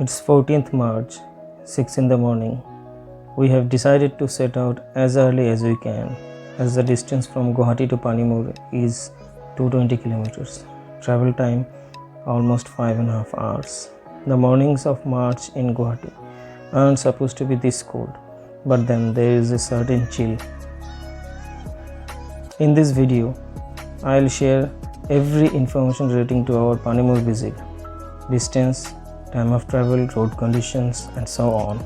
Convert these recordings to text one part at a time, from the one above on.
It's 14th March, 6 in the morning. We have decided to set out as early as we can, as the distance from Guwahati to Panimur is 220 kilometers. Travel time almost 5.5 hours. The mornings of March in Guwahati aren't supposed to be this cold, but then there is a certain chill. In this video, I'll share every information relating to our Panimur visit, distance, time of travel, road conditions, and so on.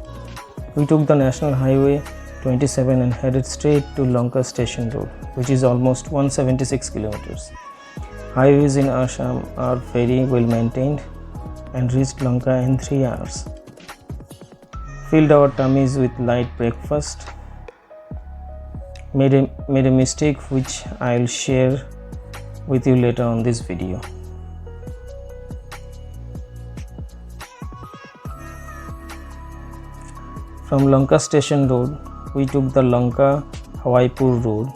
We took the National Highway 27 and headed straight to Lanka Station Road, which is almost 176 kilometers. Highways in Assam are very well maintained and reached Lanka in 3 hours. Filled our tummies with light breakfast. Made a mistake which I'll share with you later on this video. From Lanka Station Road, we took the Lanka Hawaipur Road.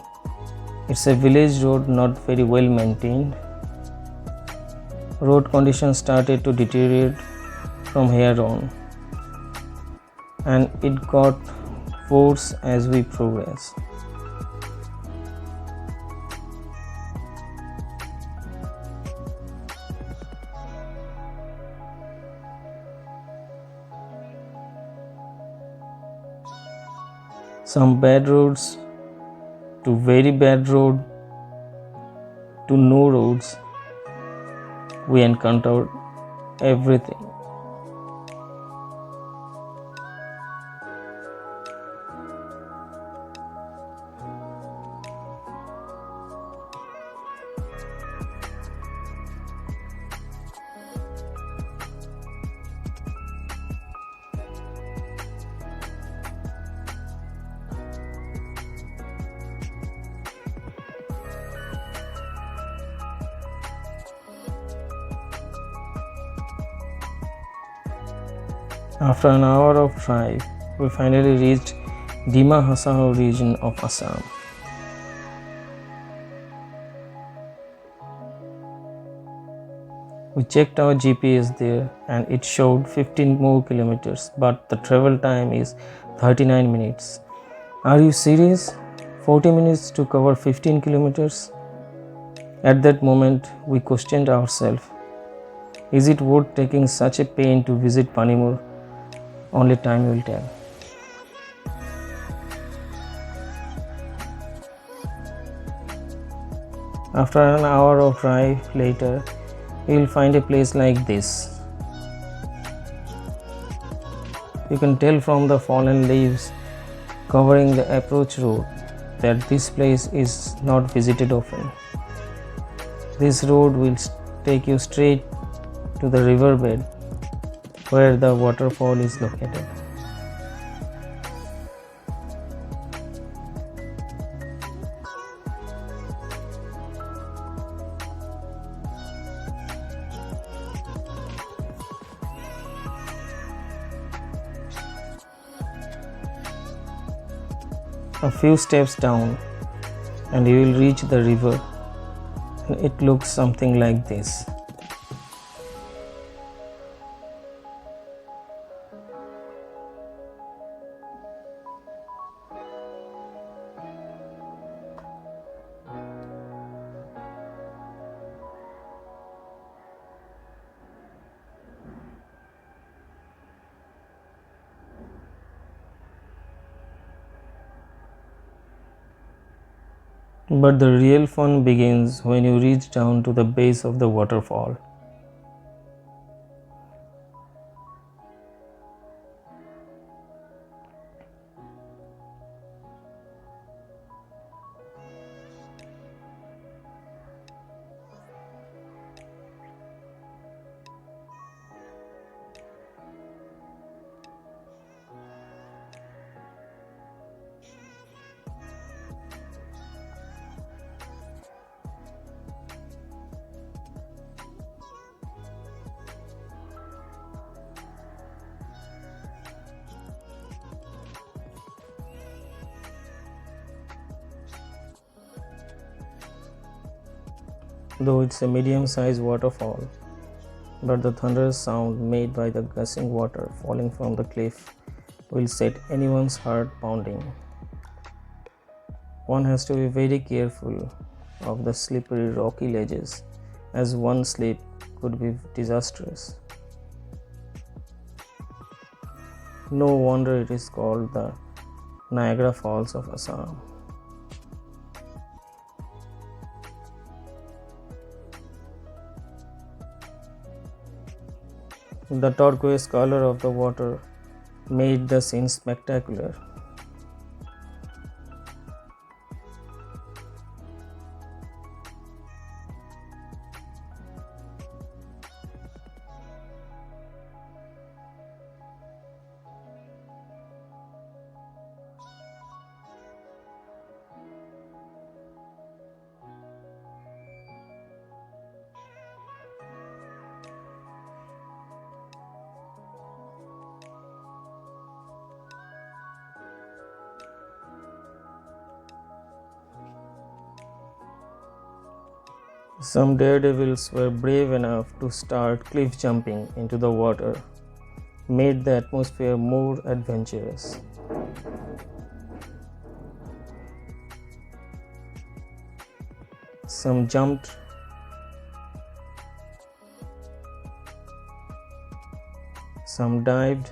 It's a village road, not very well maintained. Road conditions started to deteriorate from here on, and it got worse as we progress. Some bad roads to very bad road to no roads. We encountered everything. After an hour of drive, we finally reached Dima Hasao region of Assam. We checked our GPS there and it showed 15 more kilometers, but the travel time is 39 minutes. Are you serious? 40 minutes to cover 15 kilometers? At that moment, we questioned ourselves. Is it worth taking such a pain to visit Panimur? Only time will tell. After an hour of drive later, you will find a place like this. You can tell from the fallen leaves covering the approach road that this place is not visited often. This road will take you straight to the riverbed where the waterfall is located. A few steps down and you will reach the river, and it looks something like this. But the real fun begins when you reach down to the base of the waterfall. Though it's a medium-sized waterfall, but the thunderous sound made by the gushing water falling from the cliff will set anyone's heart pounding. One has to be very careful of the slippery rocky ledges, as one slip could be disastrous. No wonder it is called the Niagara Falls of Assam. The turquoise color of the water made the scene spectacular. Some daredevils were brave enough to start cliff jumping into the water, made the atmosphere more adventurous. Some jumped, some dived,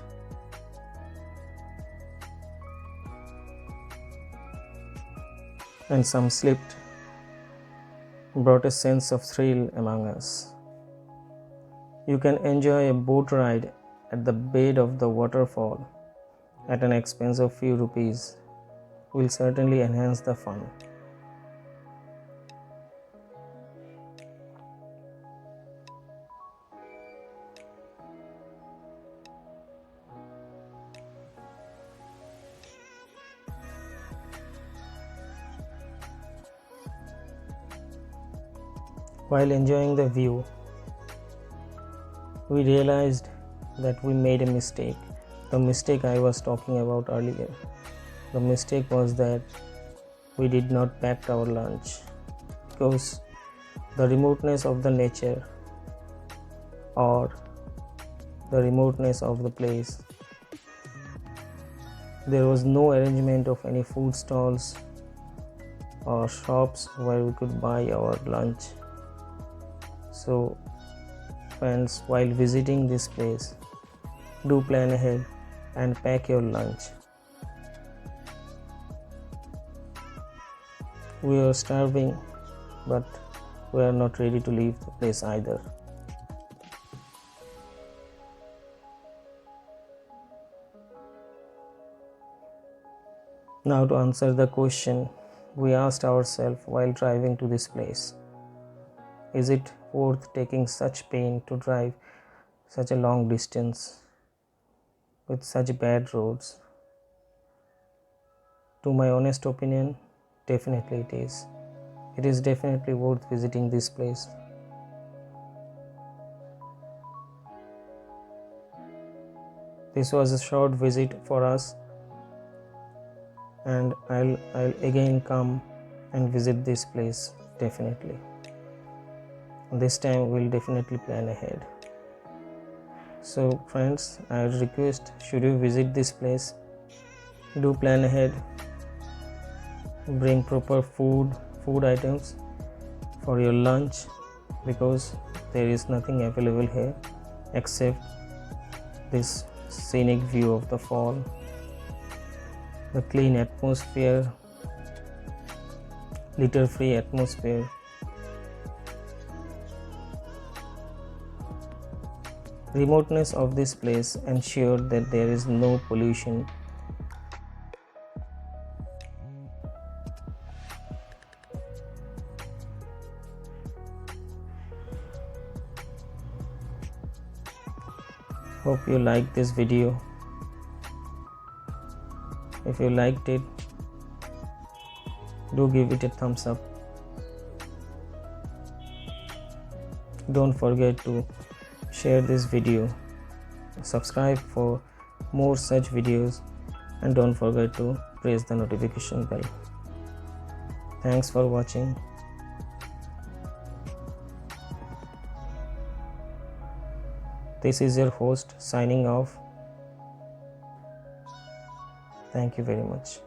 and some slipped, brought a sense of thrill among us. You can enjoy a boat ride at the bed of the waterfall at an expense of few rupees will certainly enhance the fun. While enjoying the view, we realized that we made a mistake. The mistake I was talking about earlier. The mistake was that we did not pack our lunch, because the remoteness of the nature or the remoteness of the place, there was no arrangement of any food stalls or shops where we could buy our lunch. So friends, while visiting this place, do plan ahead and pack your lunch. We are starving, but we are not ready to leave the place either. Now, to answer the question we asked ourselves while driving to this place, is it worth taking such pain to drive such a long distance with such bad roads? To my honest opinion, definitely it is. It is definitely worth visiting this place. This was a short visit for us, and I'll again come and visit this place definitely. This time we'll definitely plan ahead. So friends, I request, should you visit this place, do plan ahead. Bring proper food items for your lunch, because there is nothing available here except this scenic view of the fall, the clean atmosphere, litter-free atmosphere. Remoteness of this place ensured that there is no pollution. Hope you liked this video. If you liked it, do give it a thumbs up. Don't forget to share this video, subscribe for more such videos, and don't forget to press the notification bell. Thanks for watching. This is your host signing off. Thank you very much.